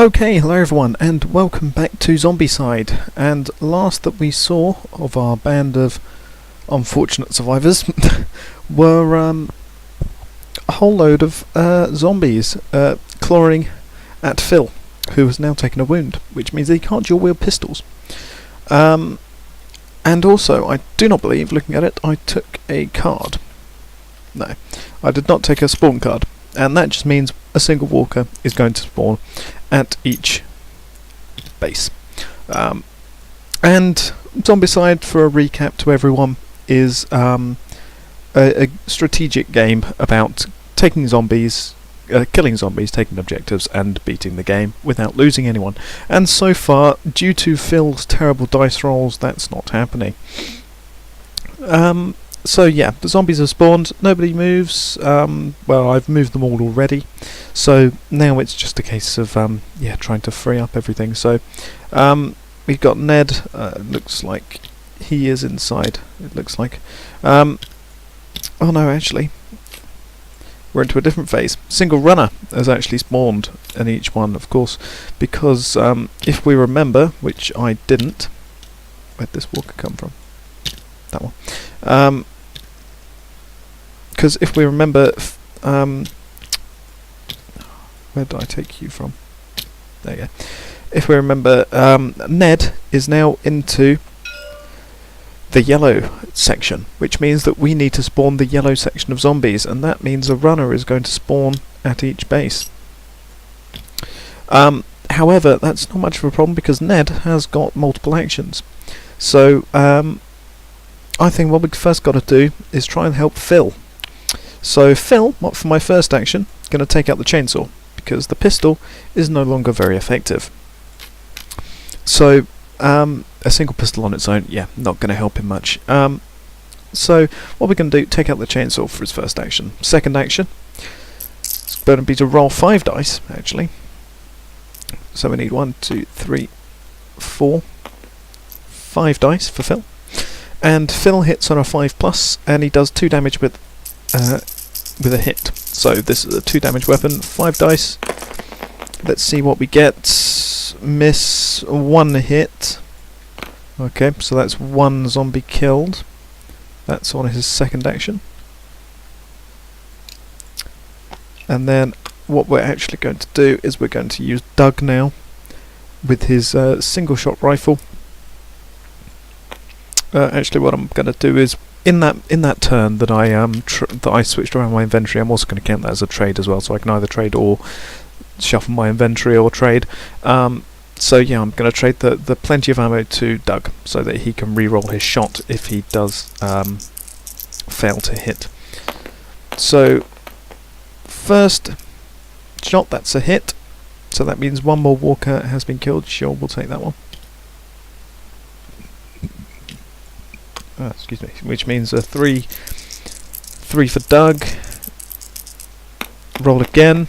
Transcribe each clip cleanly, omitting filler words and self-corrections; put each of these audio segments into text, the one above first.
Okay, hello everyone, and welcome back to Zombicide. And last that we saw of our band of unfortunate survivors were a whole load of zombies clawing at Phil, who has now taken a wound, which means he can't dual-wield pistols. And also, I do not believe, looking at it, I took a card. No, I did not take a spawn card. And that just means a single walker is going to spawn at each base. And Zombicide, for a recap to everyone, is a strategic game about taking zombies, killing zombies, taking objectives, and beating the game without losing anyone. And so far, due to Phil's terrible dice rolls, that's not happening. So yeah, the zombies have spawned, nobody moves, well, I've moved them all already, so now it's just a case of, trying to free up everything. So, we've got Ned, looks like he is inside, it looks like. Oh no, actually, we're into a different phase. Single runner has actually spawned in each one, of course, because, if we remember, which I didn't, where'd this walker come from? That one. Because if we remember, where did I take you from? There you go. If we remember, Ned is now into the yellow section, which means that we need to spawn the yellow section of zombies, and that means a runner is going to spawn at each base. However, that's not much of a problem because Ned has got multiple actions. So, I think what we've first got to do is try and help Phil. So Phil, for my first action, going to take out the chainsaw, because the pistol is no longer very effective. So, a single pistol on its own, yeah, not going to help him much. So, what we're going to do, take out the chainsaw for his first action. Second action, it's going to be to roll 5 dice, actually. So we need 1, 2, 3, 4, 5 dice for Phil. And Phil hits on a 5+, and he does 2 damage with a hit. So this is a 2 damage weapon, 5 dice. Let's see what we get. Miss 1 hit. Okay, so that's 1 zombie killed. That's on his second action. And then what we're actually going to do is we're going to use Doug now with his single shot rifle. Actually, what I'm going to do is in that turn that I switched around my inventory, I'm also going to count that as a trade as well, so I can either trade or shuffle my inventory or trade. So yeah, I'm going to trade the plenty of ammo to Doug so that he can re-roll his shot if he does fail to hit. So first shot, that's a hit. So that means 1 more walker has been killed. Sure, we'll take that one. Excuse me, which means a 3 for Doug. Roll again.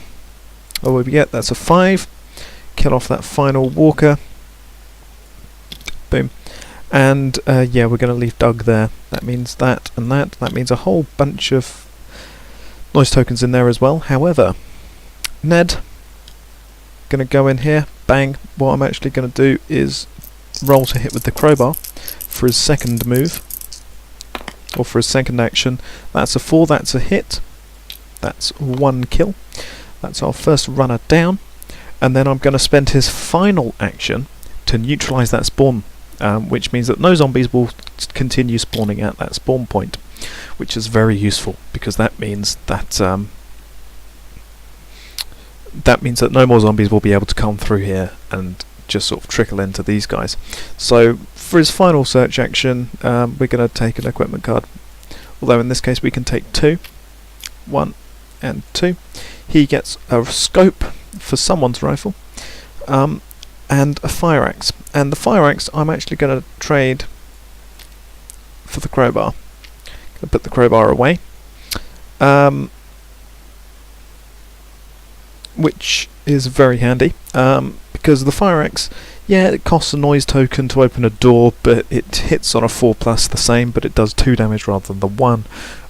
Oh, what do we get? That's a 5. Kill off that final walker. Boom. And yeah, we're going to leave Doug there. That means that and that. That means a whole bunch of noise tokens in there as well. However, Ned, going to go in here. Bang. What I'm actually going to do is roll to hit with the crowbar for his second move. Or for his second action. That's a 4, that's a hit. That's 1 kill. That's our first runner down. And then I'm going to spend his final action to neutralise that spawn, which means that no zombies will continue spawning at that spawn point, which is very useful because that means that no more zombies will be able to come through here and just sort of trickle into these guys. So for his final search action, we're going to take an equipment card, although in this case we can take 2. 1 and 2. He gets a scope for someone's rifle, and a fire axe. And the fire axe I'm actually going to trade for the crowbar. Going to put the crowbar away, which is very handy, because the fire axe, yeah, it costs a noise token to open a door, but it hits on a 4+ the same, but it does 2 damage rather than the 1,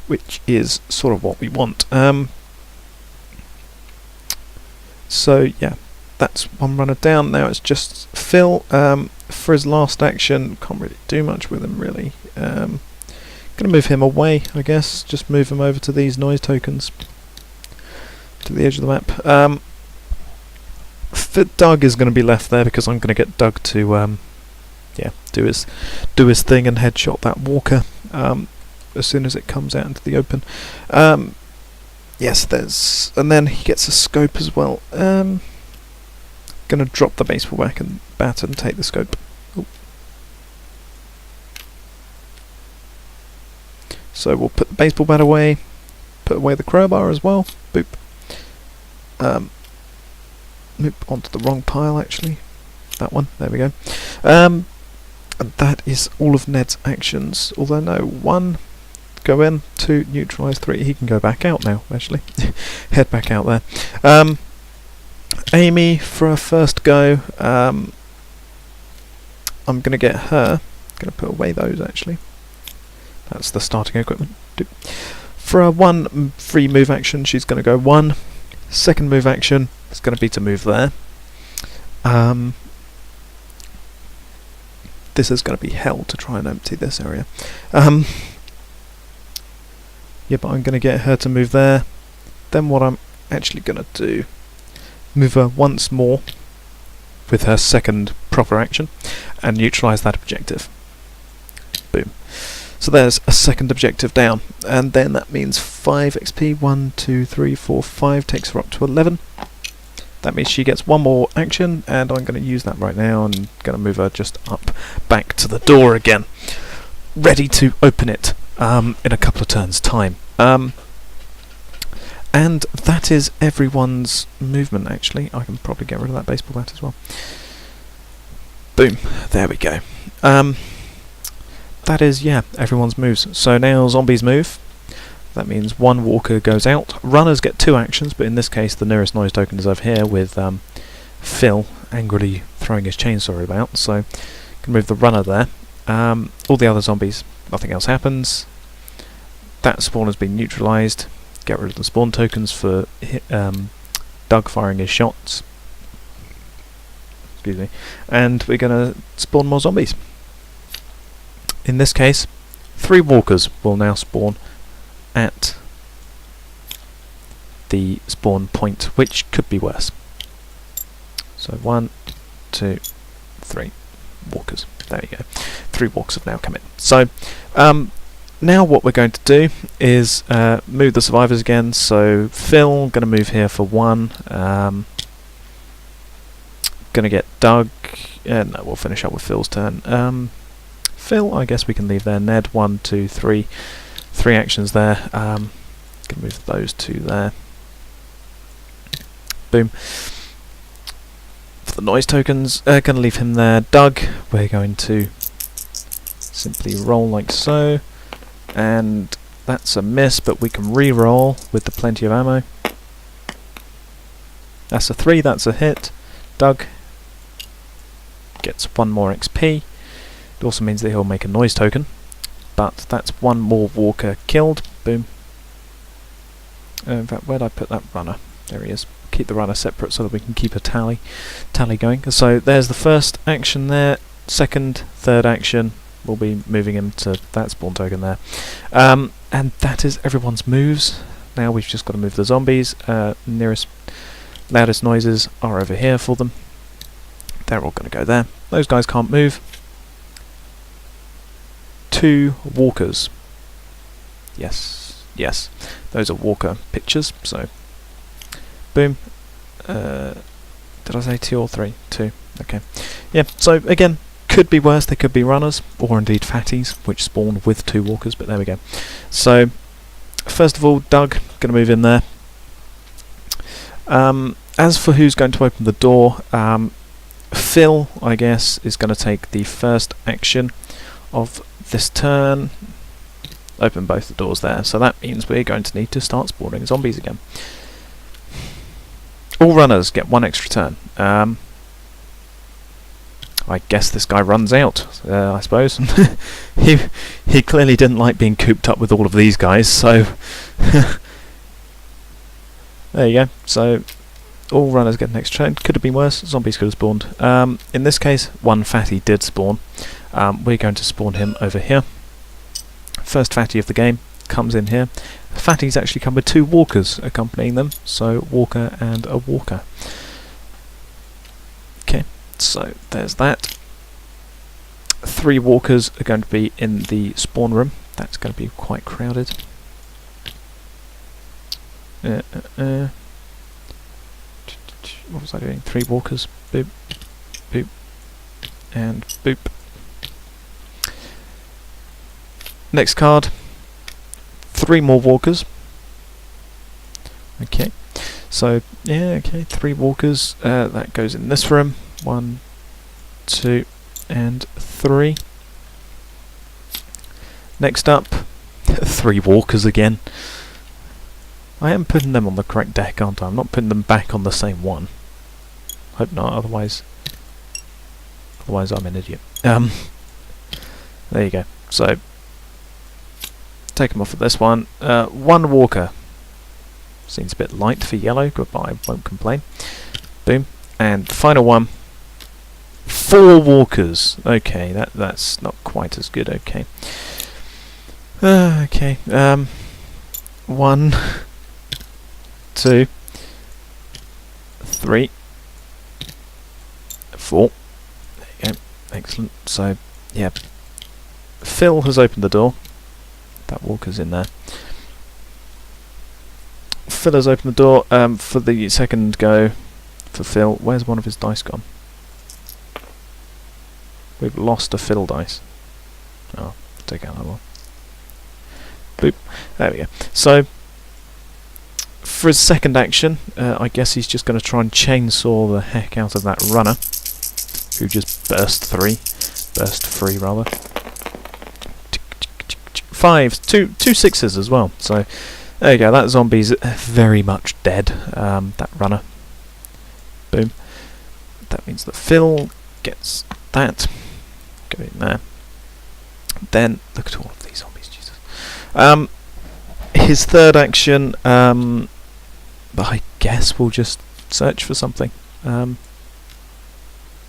which is sort of what we want. So yeah, that's one runner down. Now it's just Phil. For his last action, can't really do much with him really. Gonna move him away, I guess. Just move him over to these noise tokens, to the edge of the map. Doug is going to be left there because I'm going to get Doug to do his thing and headshot that walker as soon as it comes out into the open. Yes, and then he gets a scope as well. Going to drop the baseball bat and take the scope. Ooh. So we'll put the baseball bat away, put away the crowbar as well. Boop. Nope, onto the wrong pile actually. That one, there we go. And that is all of Ned's actions. Although no, 1, go in, 2, neutralise, 3. He can go back out now, actually. Head back out there. Amy, for her first go, I'm going to get her. Going to put away those actually. That's the starting equipment. For a 1 free move action, she's going to go 1. Second move action is going to be to move there. This is going to be hell to try and empty this area. Yeah, but I'm going to get her to move there. Then what I'm actually going to do, move her once more with her second proper action and neutralise that objective. Boom. So there's a second objective down, and then that means 5 XP. 1, 2, 3, 4, 5 takes her up to 11. That means she gets 1 more action, and I'm going to use that right now and going to move her just up back to the door again, ready to open it in a couple of turns' time. And that is everyone's movement actually. I can probably get rid of that baseball bat as well. Boom, there we go. That is, yeah, everyone's moves. So now zombies move. That means 1 walker goes out. Runners get 2 actions, but in this case the nearest noise token is over here with Phil angrily throwing his chainsaw about. So can move the runner there. All the other zombies, nothing else happens. That spawn has been neutralised. Get rid of the spawn tokens for Doug firing his shots. Excuse me. And we're going to spawn more zombies. In this case, 3 walkers will now spawn at the spawn point, which could be worse. So 1, 2, 3 walkers. There you go. 3 walkers have now come in. So now what we're going to do is move the survivors again. So Phil, going to move here for 1. Going to get Doug. No, we'll finish up with Phil's turn. Phil, I guess we can leave there. Ned, 1, 2, 3. 3 actions there. Going to move those 2 there. Boom. For the noise tokens, going to leave him there. Doug, we're going to simply roll like so. And that's a miss, but we can re-roll with the plenty of ammo. That's a 3, that's a hit. Doug gets 1 more XP. It also means that he'll make a noise token, but that's 1 more walker killed. Boom. In fact, where'd I put that runner? There he is. Keep the runner separate so that we can keep a tally going. So there's the first action there. Second, third action, we'll be moving him to that spawn token there. And that is everyone's moves. Now we've just got to move the zombies. Nearest, loudest noises are over here for them. They're all going to go there. Those guys can't move. 2 walkers. Yes, those are walker pictures. So, boom. Did I say 2 or 3? 2. Okay. Yeah. So again, could be worse. They could be runners, or indeed fatties, which spawn with 2 walkers. But there we go. So, first of all, Doug going to move in there. As for who's going to open the door, Phil, I guess, is going to take the first action of this turn. Open both the doors there, so that means we're going to need to start spawning zombies again. All runners get 1 extra turn. I guess this guy runs out, I suppose. he clearly didn't like being cooped up with all of these guys, so there you go. So all runners get an extra turn. Could have been worse. Zombies could have spawned. In this case, one fatty did spawn. We're going to spawn him over here. First fatty of the game comes in here. Fatties actually come with 2 walkers accompanying them, so walker and a walker. Okay, so there's that. 3 walkers are going to be in the spawn room. That's going to be quite crowded. What was I doing? 3 walkers. Boop, boop, and boop. Next card. 3 more walkers. Okay. So, yeah, okay, 3 walkers. That goes in this room. 1, 2, and 3. Next up, 3 walkers again. I am putting them on the correct deck, aren't I? I'm not putting them back on the same one. Hope not, otherwise I'm an idiot. There you go. So, take them off of this one. 1 walker. Seems a bit light for yellow, but I won't complain. Boom. And final one. 4 walkers. Okay, that's not quite as good. Okay. Okay. 1, 2, 3, 4. There you go. Excellent. So, yeah. Phil has opened the door. That walker's in there. Phil has opened the door for the second go for Phil. Where's one of his dice gone? We've lost a Phil dice. Oh, take out that one. Boop. There we go. So, for his second action, I guess he's just going to try and chainsaw the heck out of that runner, who just burst free rather. 5s, two 6s as well. So, there you go. That zombie's very much dead. That runner. Boom. That means that Phil gets that. Go in there. Then look at all of these zombies, Jesus. His third action, I guess we'll just search for something. Found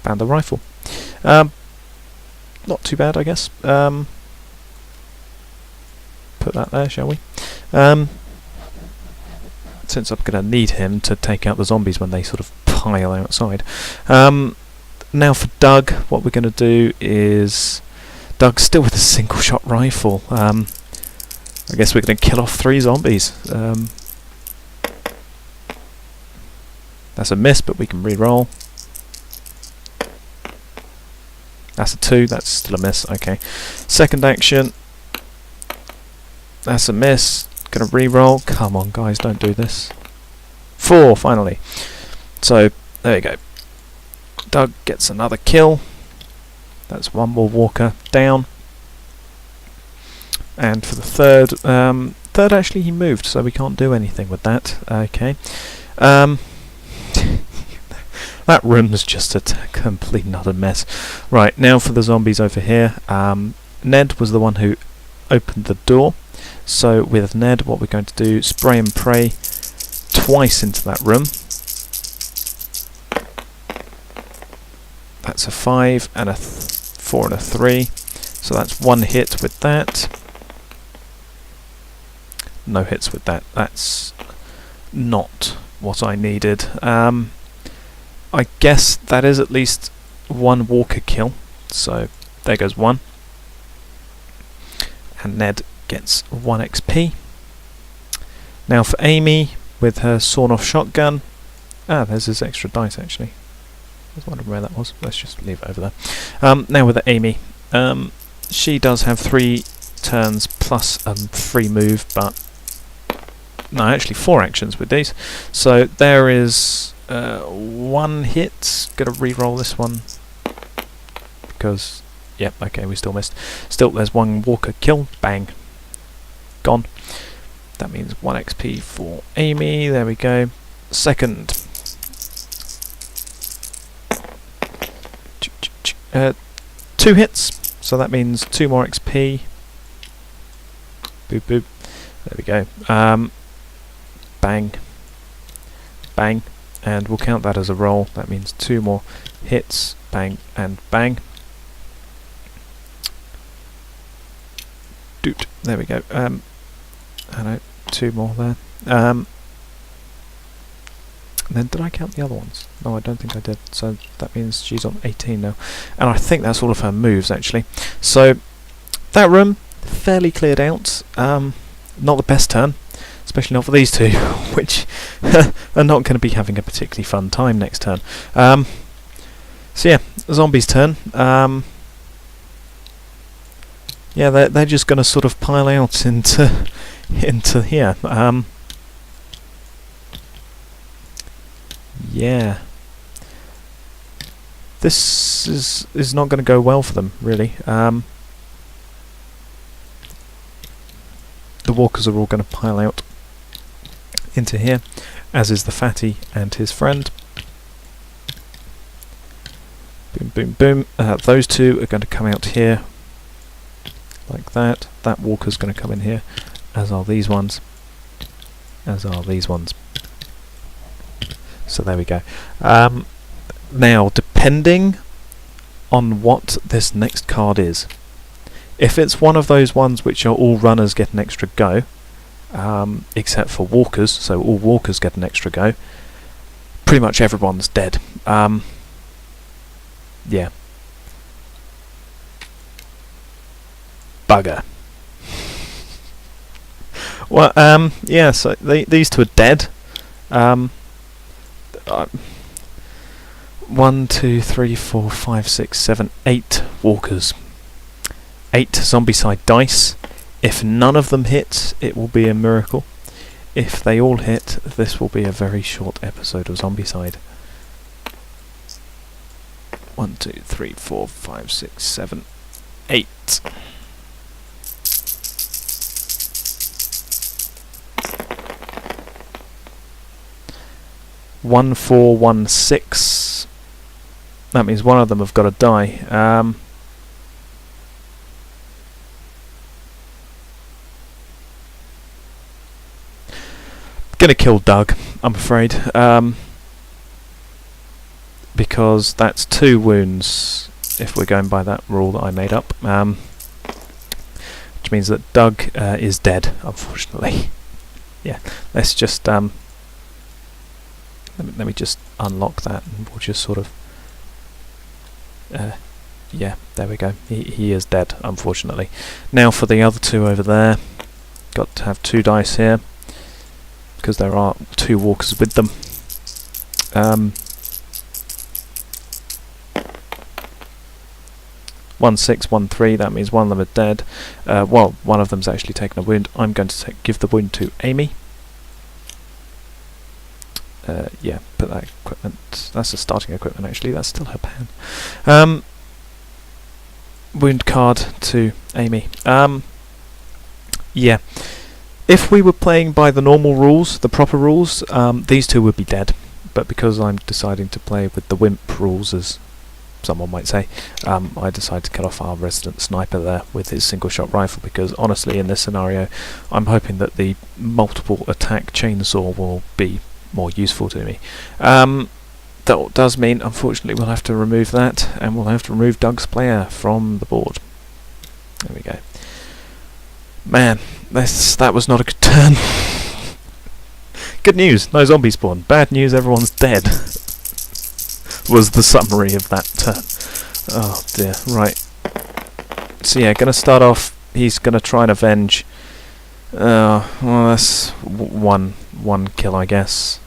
a rifle. Not too bad, I guess. Put that there, shall we? Since I'm going to need him to take out the zombies when they sort of pile outside. Now for Doug, what we're going to do is... Doug's still with a single-shot rifle. I guess we're going to kill off 3 zombies. That's a miss, but we can re-roll. That's a 2, that's still a miss, okay. Second action. That's a miss. Gonna re-roll. Come on, guys, don't do this. 4, finally. So, there you go. Doug gets another kill. That's 1 more walker down. And for the third, third actually he moved, so we can't do anything with that. Okay. That room's just a complete and utter mess. Right, now for the zombies over here. Ned was the one who opened the door. So with Ned, what we're going to do, spray and pray twice into that room. That's a 5 and a 4 and a 3. So that's 1 hit with that. No hits with that. That's not what I needed. I guess that is at least 1 walker kill. So there goes 1. And Ned gets 1 XP. Now for Amy with her sawn-off shotgun. There's his extra dice actually. I was wondering where that was. Let's just leave it over there. Now with Amy. She does have 3 turns plus a free move, but no, actually 4 actions with these. So there is 1 hit. Gonna re-roll this one because yep, okay, we still missed. Still, there's 1 walker kill. Bang. Gone. That means 1 XP for Amy. There we go. Second. 2 hits. So that means 2 more XP. Boop boop. There we go. Bang. Bang. and we'll count that as a roll. That means 2 more hits, bang and bang. Doot. There we go. I know, 2 more there. Then did I count the other ones? No, I don't think I did. So that means she's on 18 now, and I think that's all of her moves actually. So that room fairly cleared out. Not the best turn, especially not for these two, which are not going to be having a particularly fun time next turn. So yeah, zombies' turn. Yeah, they're just going to sort of pile out into here. Yeah, this is not going to go well for them, really. The walkers are all going to pile out into here, as is the fatty and his friend. Boom, boom, boom. Those two are going to come out here, like that. That walker's going to come in here, as are these ones, as are these ones. So there we go. Now, depending on what this next card is, if it's one of those ones which are all runners get an extra go, except for walkers, so all walkers get an extra go, pretty much everyone's dead. Yeah. Bugger. Well, yeah, so these two are dead. 1, 2, 3, 4, 5, 6, 7, 8 walkers. 8 Zombicide dice. If none of them hit, it will be a miracle. If they all hit, this will be a very short episode of Zombicide. 1, 2, 3, 4, 5, 6, 7, 8. One, 4, 1, 6. That means one of them have got to die. Gonna kill Doug, I'm afraid, because that's 2 wounds if we're going by that rule that I made up, which means that Doug is dead, unfortunately. Yeah, let's just let me just unlock that, and we'll just sort of yeah, there we go. He is dead, unfortunately. Now for the other 2 over there, got to have 2 dice here, because there are 2 walkers with them. 1, 6, 1, 3. That means one of them are dead. Well, one of them's actually taken a wound. I'm going to give the wound to Amy. Yeah, put that equipment. That's the starting equipment. Actually, that's still her pan. Wound card to Amy. Yeah. If we were playing by the normal rules, the proper rules, these 2 would be dead. But because I'm deciding to play with the wimp rules, as someone might say, I decided to cut off our resident sniper there with his single-shot rifle, because honestly, in this scenario, I'm hoping that the multiple attack chainsaw will be more useful to me. That does mean, unfortunately, we'll have to remove that, and we'll have to remove Doug's player from the board. There we go. Man, that was not a good turn. Good news, no zombie spawn. Bad news, everyone's dead. Was the summary of that turn. Oh dear, right. So yeah, gonna start off, he's gonna try and avenge. Well, that's one kill, I guess.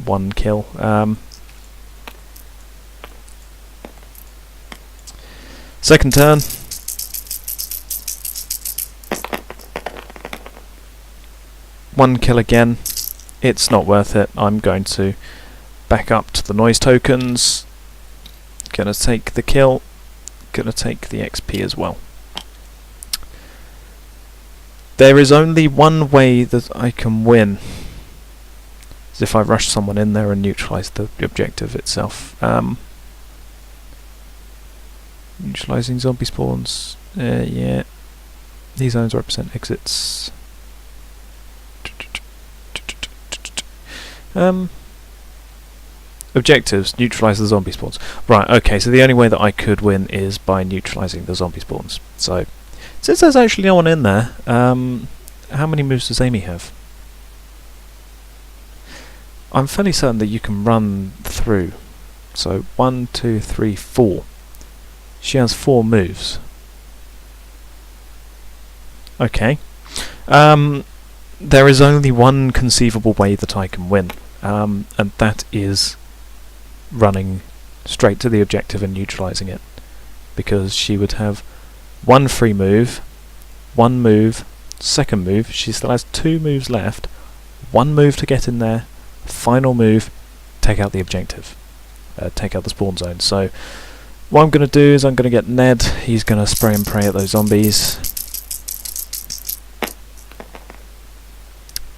1 kill. Second turn. One kill again. It's not worth it. I'm going to back up to the noise tokens. Gonna take the kill. Gonna take the XP as well. There is only one way that I can win. Is if I rush someone in there and neutralise the objective itself. Neutralising zombie spawns. Yeah. These zones represent exits. Objectives: neutralise the zombie spawns. Right, okay, so the only way that I could win is by neutralising the zombie spawns. So, since there's actually no one in there, how many moves does Amy have? I'm fairly certain that you can run through. So 1, 2, 3, 4. She has 4 moves. Okay. There is only one conceivable way that I can win, and that is running straight to the objective and neutralising it. Because she would have 1 free move, 1 move, second move, she still has 2 moves left, 1 move to get in there, final move, take out the objective, take out the spawn zone. So what I'm going to do is I'm going to get Ned, he's going to spray and pray at those zombies.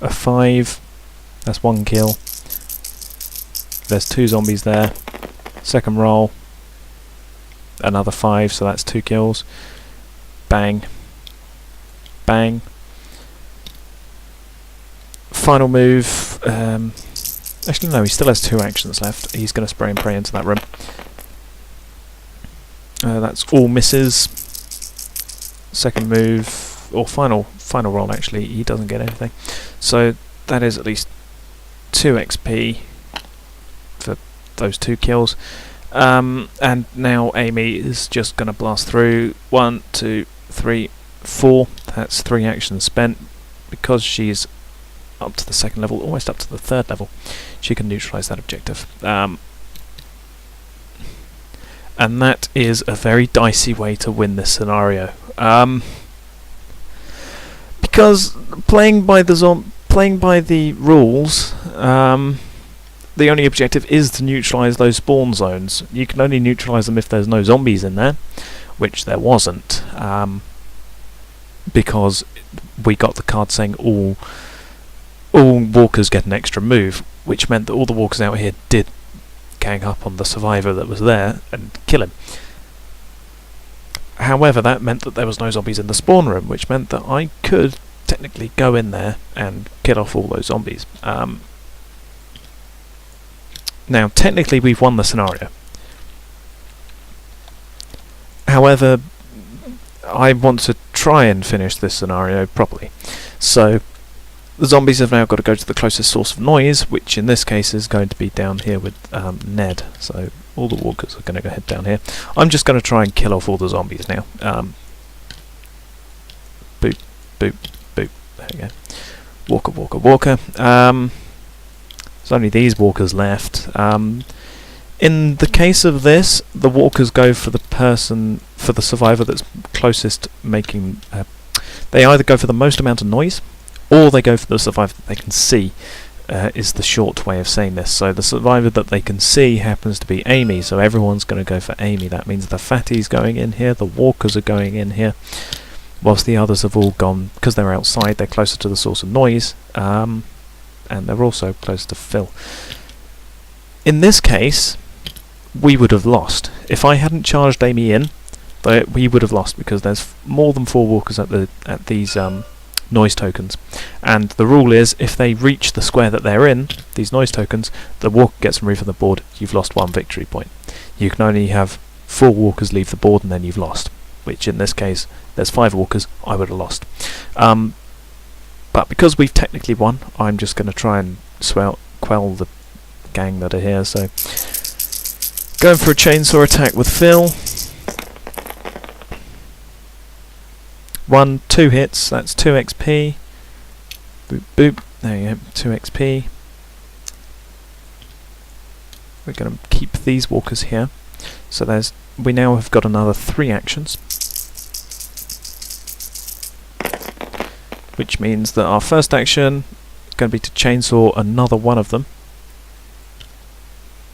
A 5, that's 1 kill, there's 2 zombies there, second roll, another 5, so that's 2 kills, bang, bang. Final move, actually no, he still has 2 actions left. He's going to spray and pray into that room. That's all misses. Second move, or final roll actually, he doesn't get anything. So that is at least 2 XP for those 2 kills. And now Amy is just going to blast through. 1, 2, 3, 4. That's 3 actions spent. Because she's up to the 2nd level, almost up to the 3rd level, she can neutralise that objective. And that is a very dicey way to win this scenario. Because playing by the rules, the only objective is to neutralise those spawn zones. You can only neutralise them if there's no zombies in there, which there wasn't, because we got the card saying all walkers get an extra move, which meant that all the walkers out here did gang up on the survivor that was there and kill him. However, that meant that there was no zombies in the spawn room, which meant that I could technically go in there and kill off all those zombies. Now, technically we've won the scenario. However, I want to try and finish this scenario properly. So, the zombies have now got to go to the closest source of noise, which in this case is going to be down here with Ned. So all the walkers are going to go head down here. I'm just going to try and kill off all the zombies now. Boop, boop, boop. There we go. Walker, walker, walker. There's only these walkers left. In the case of this, the walkers go for the survivor that's closest, making. They either go for the most amount of noise, or they go for the survivor that they can see, is the short way of saying this. So the survivor that they can see happens to be Amy, so everyone's going to go for Amy. That means the fatty's going in here, the walkers are going in here, whilst the others have all gone, because they're outside, they're closer to the source of noise, and they're also closer to Phil. In this case, we would have lost. If I hadn't charged Amy in, we would have lost, because there's more than 4 walkers at these noise tokens, and the rule is if they reach the square that they're in, these noise tokens, the walker gets removed from the board. You've lost 1 victory point. You can only have 4 walkers leave the board and then you've lost, which in this case there's 5 walkers, I would have lost. But because we've technically won, I'm just going to try and quell the gang that are here. So going for a chainsaw attack with Phil. 1, 2 hits, that's 2 XP. Boop, boop, there you go, 2 XP. We're going to keep these walkers here. So we now have got another 3 actions. Which means that our first action is going to be to chainsaw another one of them.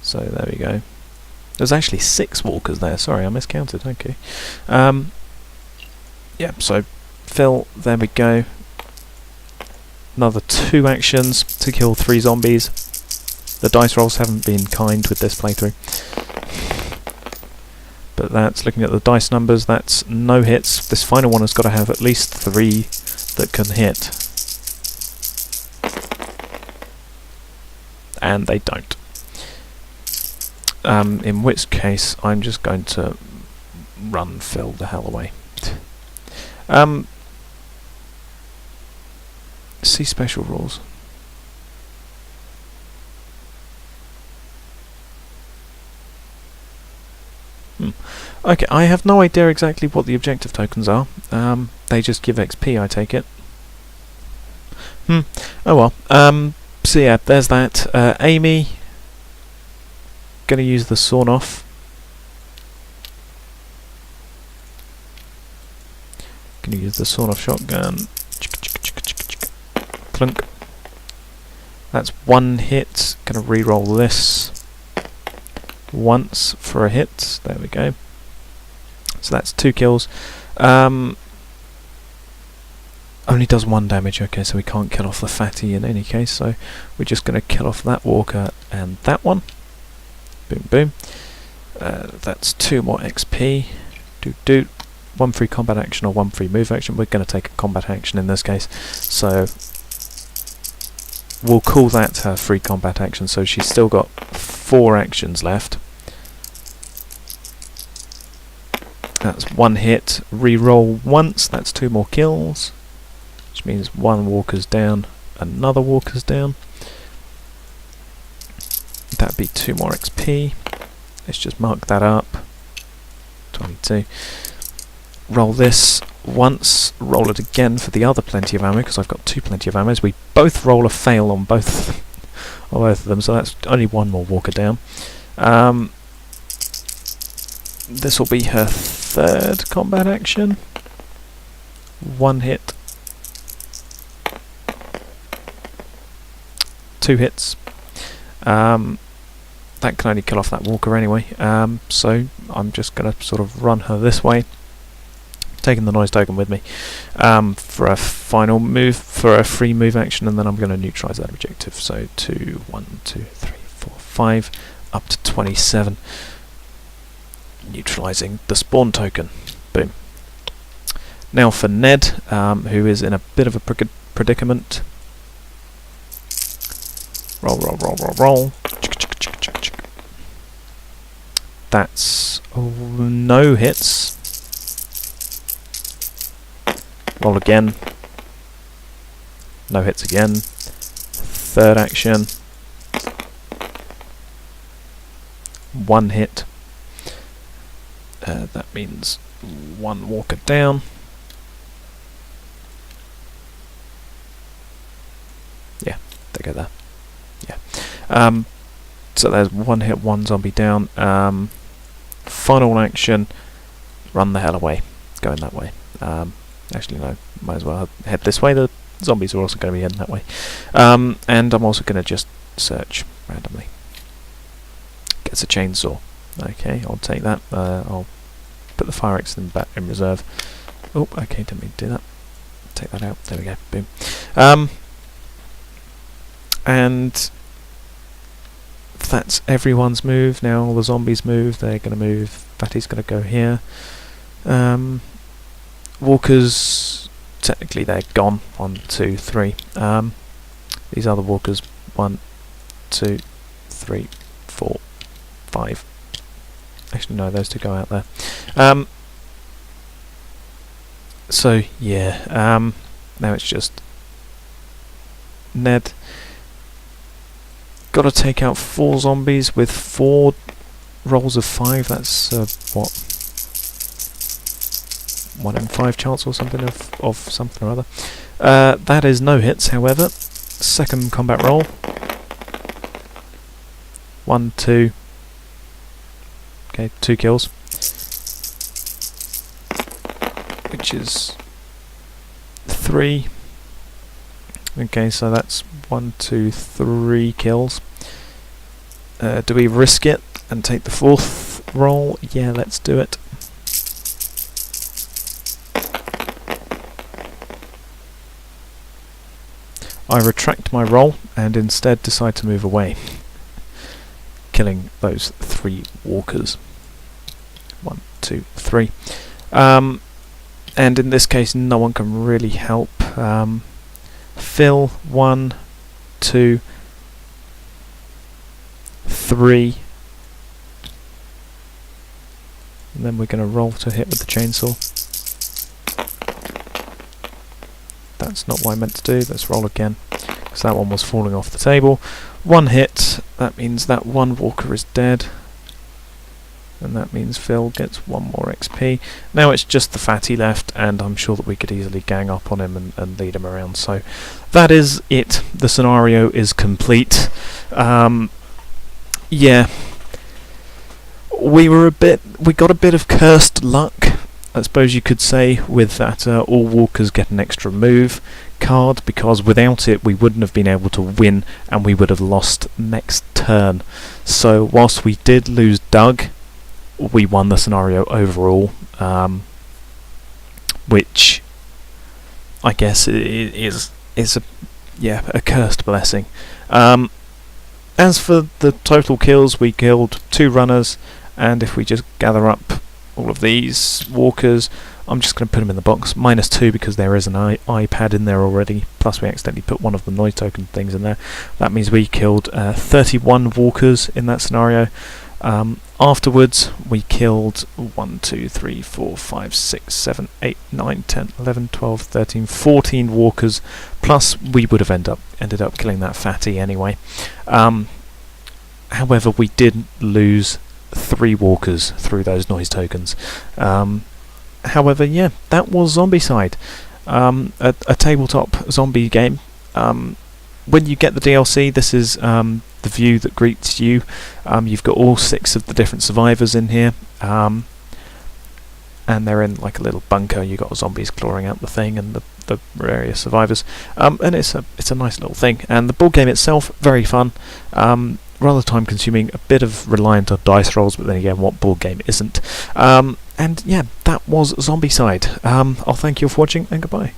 So there we go. There's actually 6 walkers there, sorry I miscounted, okay. Yeah, so Phil, there we go. Another 2 actions to kill 3 zombies. The dice rolls haven't been kind with this playthrough. But that's, looking at the dice numbers, that's no hits. This final one has got to have at least 3 that can hit. and they don't. In which case, I'm just going to run Phil the hell away. See special rules. Okay, I have no idea exactly what the objective tokens are. They just give XP, I take it. Oh well. So yeah, there's that. Amy, gonna use the sawn off. Gonna use the sawn off shotgun. Clunk. That's one hit. Gonna re-roll this once for a hit. There we go. So that's 2 kills. Only does 1 damage. Okay, so we can't kill off the fatty in any case. So we're just going to kill off that walker and that one. Boom, boom. That's 2 more XP. Doot, doot. 1 free combat action or 1 free move action. We're going to take a combat action in this case. So we'll call that her free combat action. So she's still got 4 actions left. That's 1 hit, re-roll once, that's 2 more kills, which means 1 walker's down, another walker's down. That'd be 2 more XP. Let's just mark that up. 22. Roll this once, roll it again for the other plenty of ammo, because I've got 2 plenty of ammo. We both roll a fail on both of them, so that's only 1 more walker down. This will be her 3rd combat action. 1 hit. 2 hits. That can only kill off that walker anyway. So I'm just going to sort of run her this way. Taking the noise token with me for a final move, for a free move action, and then I'm going to neutralise that objective. So 2, 1, 2, 3, 4, 5, up to 27. Neutralising the spawn token. Boom. Now for Ned, who is in a bit of a predicament. Roll, roll, roll, roll, roll. That's no hits. Roll again. No hits again. 3rd action. 1 hit. That means 1 walker down. Yeah, they go there. Yeah. So there's 1 hit, 1 zombie down. Final action, run the hell away. Going that way. Actually, no, might as well head this way. The zombies are also going to be heading that way. And I'm also going to just search randomly. Gets a chainsaw. Okay, I'll take that. I'll put the fire axe back in reserve. Oh, okay, didn't mean to do that. Take that out. There we go. Boom. And that's everyone's move. Now all the zombies move. They're going to move. Fatty's going to go here. Walkers, technically they're gone. 1, 2, 3. These are the walkers. 1, 2, 3, 4, 5. Actually, no, those 2 go out there. So yeah, now it's just Ned. Got to take out 4 zombies with 4 rolls of 5. That's what, 1 in 5 chance or something of something or other. That is no hits, however. 2nd combat roll. 1, 2. Okay, 2 kills. Which is 3. Okay, so that's 1, 2, 3 kills. Do we risk it and take the 4th roll? Yeah, let's do it. I retract my roll and instead decide to move away, killing those 3 walkers. 1, 2, 3. And in this case, no one can really help. Phil, 1, 2, 3. And then we're going to roll to hit with the chainsaw. That's not what I meant to do. Let's roll again, because that one was falling off the table. 1 hit, that means that one walker is dead. And that means Phil gets 1 more XP. Now it's just the fatty left, and I'm sure that we could easily gang up on him and lead him around. So that is it. The scenario is complete. Yeah. We got a bit of cursed luck, I suppose you could say, with that all walkers get an extra move card, because without it we wouldn't have been able to win and we would have lost next turn. So whilst we did lose Doug, we won the scenario overall, which I guess is a cursed blessing. As for the total kills, we killed 2 runners, and if we just gather up all of these walkers, I'm just going to put them in the box. -2 because there is an iPad in there already, plus we accidentally put one of the noise token things in there. That means we killed 31 walkers in that scenario. Afterwards we killed 1, 2, 3, 4, 5, 6, 7, 8, 9, 10, 11, 12, 13, 14 walkers, plus we would have ended up killing that fatty anyway. However, we did lose 3 walkers through those noise tokens. However, yeah, that was Zombicide, a tabletop zombie game. When you get the DLC, this is the view that greets you. You've got all 6 of the different survivors in here, and they're in like a little bunker. You've got zombies clawing out the thing, and the various survivors. And it's a nice little thing. And the board game itself, very fun. Rather time consuming, a bit of reliant on dice rolls, but then again, what board game isn't? And yeah, that was Zombicide. I'll thank you for watching, and goodbye.